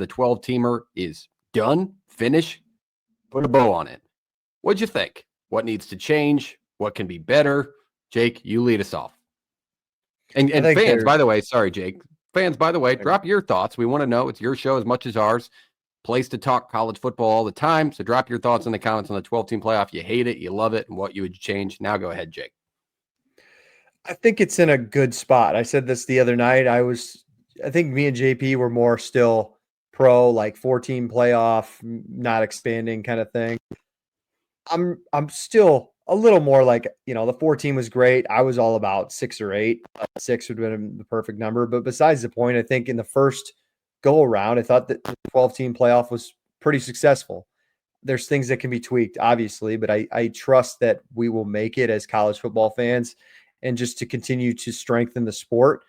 The 12-teamer is done, finished, put a bow on it. What'd you think? What needs to change? What can be better? Jake, you lead us off. And fans, by the way, sorry, Jake. Fans, by the way, drop your thoughts. We want to know. It's your show as much as ours. Place to talk college football all the time. So drop your thoughts in the comments on the 12-team playoff. You hate it, you love it, and what you would change. Now go ahead, Jake. I think it's in a good spot. I said this the other night. I think me and JP were more still pro, like 14 playoff, not expanding kind of thing. I'm still a little more like, the 14 was great. I was all about 6 or 8. 6 would have been the perfect number. But besides the point, I think in the first go around, I thought that the 12-team playoff was pretty successful. There's things that can be tweaked, obviously, but I trust that we will make it as college football fans and just to continue to strengthen the sport.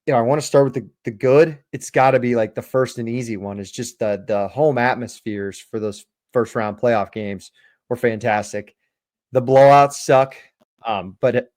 I want to start with the good. It's got to be like the first and easy one is just the home atmospheres for those first round playoff games were fantastic. The blowouts suck, but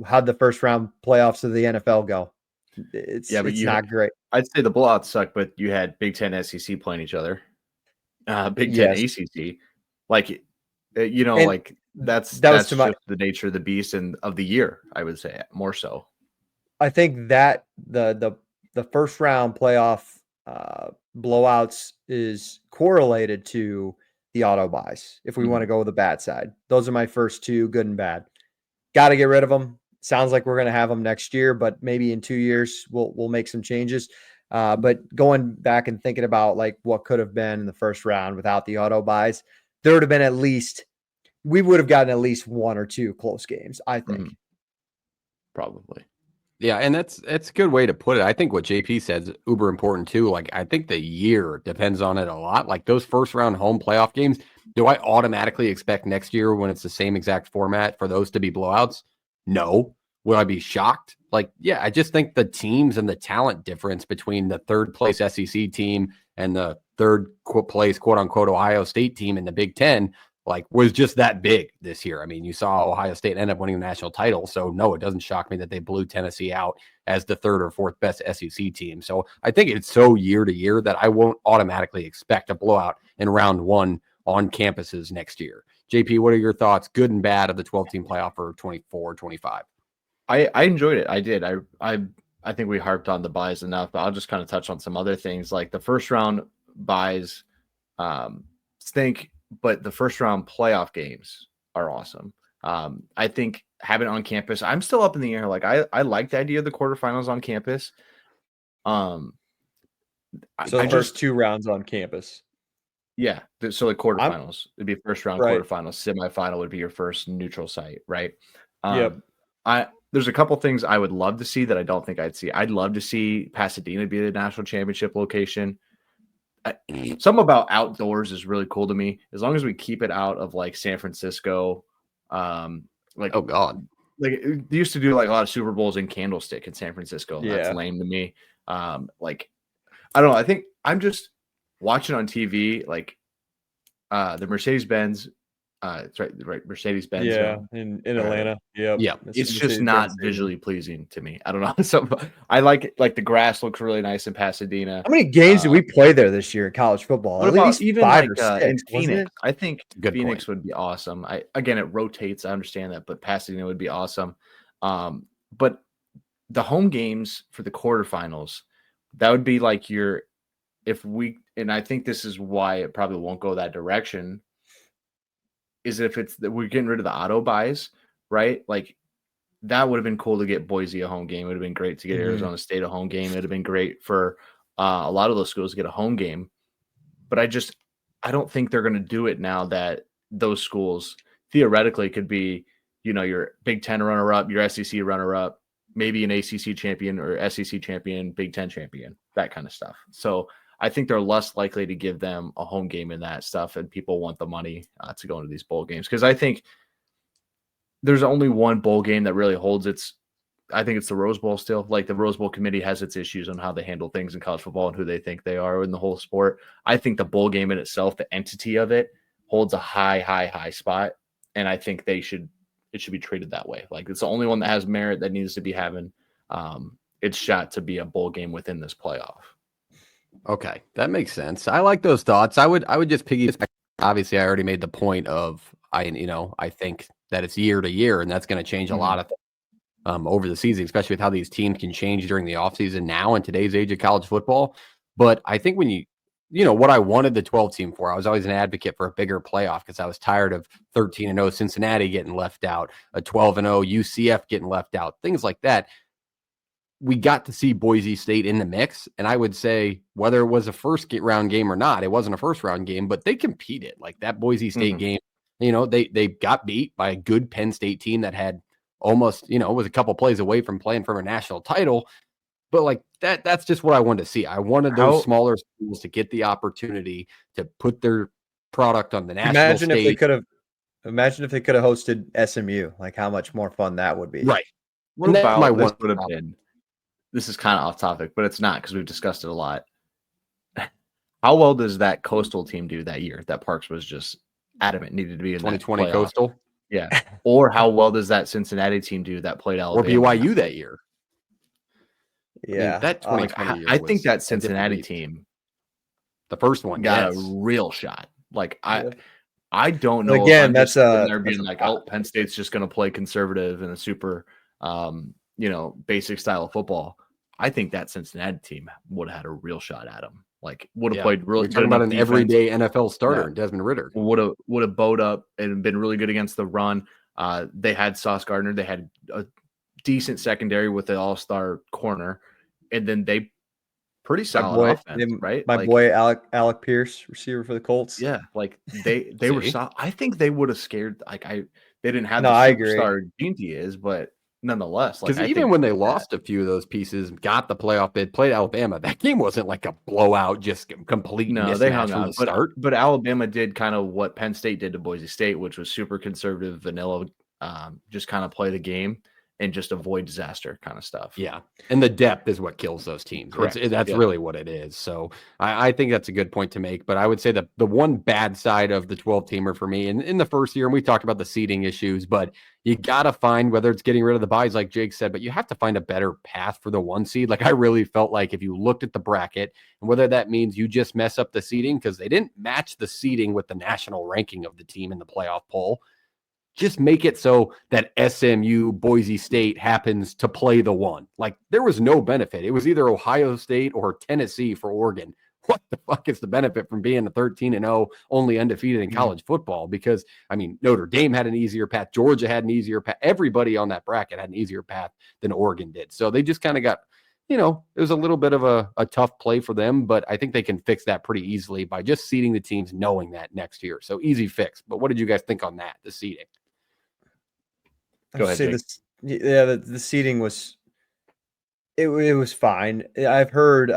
how'd the first round playoffs of the NFL go? It's not great. I'd say the blowouts suck, but you had Big Ten, SEC playing each other. Big Ten, ACC, that's just the nature of the beast and of the year. I would say more so. I think that the first round playoff blowouts is correlated to the auto buys. If we want to go with the bad side, those are my first two, good and bad. Got to get rid of them. Sounds like we're going to have them next year, but maybe in 2 years we'll make some changes. But going back and thinking about like what could have been in the first round without the auto buys, there would have been we would have gotten at least 1 or 2 close games, I think. Probably. Yeah, and that's a good way to put it. I think what JP said is uber important too. Like, I think the year depends on it a lot. Like those first round home playoff games, do I automatically expect next year when it's the same exact format for those to be blowouts? No. Would I be shocked? Like, yeah, I just think the teams and the talent difference between the third place SEC team and the third place, quote unquote, Ohio State team in the Big Ten, was just that big this year. I mean, you saw Ohio State end up winning the national title. So no, it doesn't shock me that they blew Tennessee out as the third or fourth best SEC team. So I think it's so year to year that I won't automatically expect a blowout in round 1 on campuses next year. JP, what are your thoughts, good and bad, of the 12-team playoff for 24-25? I enjoyed it. I did. I think we harped on the buys enough, but I'll just kind of touch on some other things. Like the first round buys stink, but the first round playoff games are awesome. I think having it on campus, I'm still up in the air. Like I like the idea of the quarterfinals on campus. So the first 2 rounds on campus. Yeah. So the quarterfinals, it'd be first round quarterfinals. Semifinal would be your first neutral site, right? Yep. There's a couple things I would love to see that I don't think I'd see. I'd love to see Pasadena be the national championship location. Something about outdoors is really cool to me. As long as we keep it out of like San Francisco, oh God, like they used to do like a lot of Super Bowls in Candlestick in San Francisco. Yeah. That's lame to me. I don't know. I think I'm just watching on TV, like the Mercedes-Benz. It's right. Mercedes-Benz. Yeah, in Atlanta. Yeah. It's just not visually pleasing to me. I don't know. So I like it. Like the grass looks really nice in Pasadena. How many games did we play there this year in college football? What At about least even 5 like or 6, in Phoenix? I think Good Phoenix point. would be awesome. Again, it rotates. I understand that, but Pasadena would be awesome. But the home games for the quarterfinals, that would be like and I think this is why it probably won't go that direction. Is if we're getting rid of the auto buys, right? Like that would have been cool to get Boise a home game. It would have been great to get Arizona State a home game. It would have been great for a lot of those schools to get a home game. But I don't think they're going to do it now that those schools theoretically could be, your Big Ten runner-up, your SEC runner-up, maybe an ACC champion or SEC champion, Big Ten champion, that kind of stuff. So I think they're less likely to give them a home game in that stuff, and people want the money to go into these bowl games. Because I think there's only one bowl game that really holds I think it's the Rose Bowl still. Like the Rose Bowl committee has its issues on how they handle things in college football and who they think they are in the whole sport. I think the bowl game in itself, the entity of it, holds a high spot, and I think it should be treated that way. Like it's the only one that has merit that needs to be having its shot to be a bowl game within this playoff. Okay, that makes sense. I like those thoughts. I would just piggyback. Obviously, I already made the point of I think that it's year to year, and that's going to change a lot of over the season, especially with how these teams can change during the offseason now in today's age of college football. But I think when what I wanted the 12 team for, I was always an advocate for a bigger playoff because I was tired of 13-0 Cincinnati getting left out, a 12-0 UCF getting left out, things like that. We got to see Boise State in the mix. And I would say whether it was a first round game or not, it wasn't a first round game, but they competed. Like that Boise State game, they got beat by a good Penn State team that had almost, was a couple plays away from playing for a national title. But like that's just what I wanted to see. I wanted those smaller schools to get the opportunity to put their product on the national Imagine stage. if they could have hosted SMU, like how much more fun that would be. Right. What about this would have been? This is kind of off topic, but it's not because we've discussed it a lot. How well does that Coastal team do that year that Parks was just adamant needed to be in 2020 that playoff? Coastal? Yeah. Or how well does that Cincinnati team do that played Alabama? Or BYU that year? Yeah. I mean, that 2020 year I think that Cincinnati team, the first one, got a real shot. Like I don't know. Again, that's they're being like, oh, Penn State's just going to play conservative and a super, basic style of football. I think that Cincinnati team would have had a real shot at them. Like would have played really. We're talking about an everyday NFL starter, Desmond Ridder. Would have bowed up and been really good against the run. They had Sauce Gardner. They had a decent secondary with the all-star corner, and then they pretty solid offense, right? My boy Alec Pierce, receiver for the Colts. Yeah, like they were solid. I think they would have scared. They didn't have the superstar Ginty is, but nonetheless, because even when they lost a few of those pieces, got the playoff bid, played Alabama, that game wasn't like a blowout, just complete. No, they hung out. But Alabama did kind of what Penn State did to Boise State, which was super conservative, vanilla, just kind of play the game and just avoid disaster kind of stuff. Yeah. And the depth is what kills those teams. That's really what it is. So I think that's a good point to make. But I would say that the one bad side of the 12-teamer for me in the first year, and we talked about the seeding issues, but you got to find whether it's getting rid of the buys, like Jake said, but you have to find a better path for the 1 seed. Like I really felt like if you looked at the bracket, and whether that means you just mess up the seeding because they didn't match the seeding with the national ranking of the team in the playoff poll, just make it so that SMU, Boise State happens to play the 1. Like there was no benefit. It was either Ohio State or Tennessee for Oregon. What the fuck is the benefit from being a 13-0 only undefeated in college football? Because I mean, Notre Dame had an easier path. Georgia had an easier path. Everybody on that bracket had an easier path than Oregon did. So they just kind of got, it was a little bit of a tough play for them, but I think they can fix that pretty easily by just seeding the teams, knowing that next year. So easy fix. But what did you guys think on that, the seeding? Go ahead. The seating was it was fine. I've heard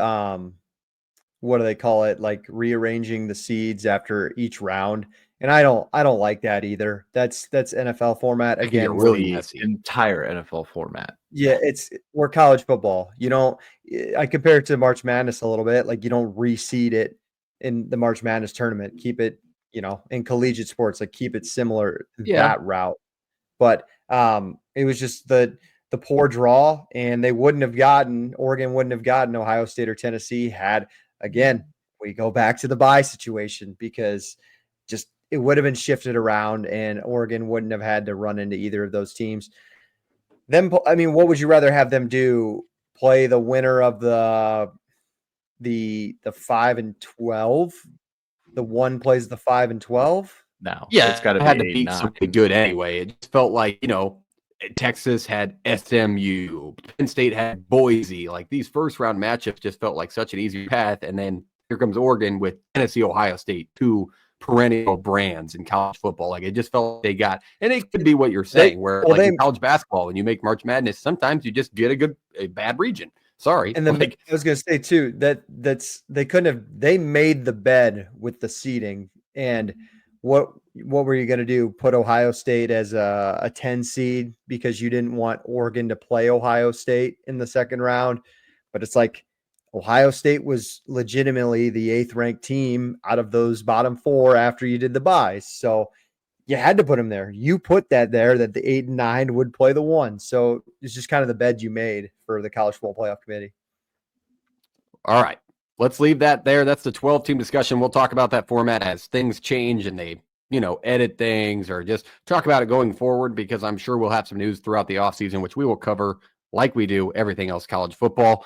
what do they call it? Like rearranging the seeds after each round. And I don't like that either. That's NFL format again. Really messy. Entire NFL format. Yeah, we're college football. I compare it to March Madness a little bit. Like you don't reseed it in the March Madness tournament. Keep it, in collegiate sports, like keep it similar that route. But it was just the poor draw, and Oregon wouldn't have gotten Ohio State or Tennessee had, again, we go back to the bye situation because just it would have been shifted around and Oregon wouldn't have had to run into either of those teams. What would you rather have them do? Play the winner of the 5 and 12? The 1 plays the 5 and 12? No, it's got to beat something good anyway. It just felt like Texas had SMU, Penn State had Boise. Like these first round matchups just felt like such an easy path. And then here comes Oregon with Tennessee, Ohio State, 2 perennial brands in college football. Like it just felt like they got, and it could be what you're saying, in college basketball, when you make March Madness, sometimes you just get a bad region. Sorry. And then I was going to say too they made the bed with the seeding. And what were you going to do? Put Ohio State as a 10 seed because you didn't want Oregon to play Ohio State in the second round. But it's like Ohio State was legitimately the 8th ranked team out of those bottom 4 after you did the buys. So you had to put them there. You put that there that the 8 and 9 would play the 1. So it's just kind of the bed you made for the College Football Playoff Committee. All right. let's leave that there. That's the 12-team discussion. We'll talk about that format as things change and they, edit things or just talk about it going forward, because I'm sure we'll have some news throughout the offseason, which we will cover like we do everything else college football.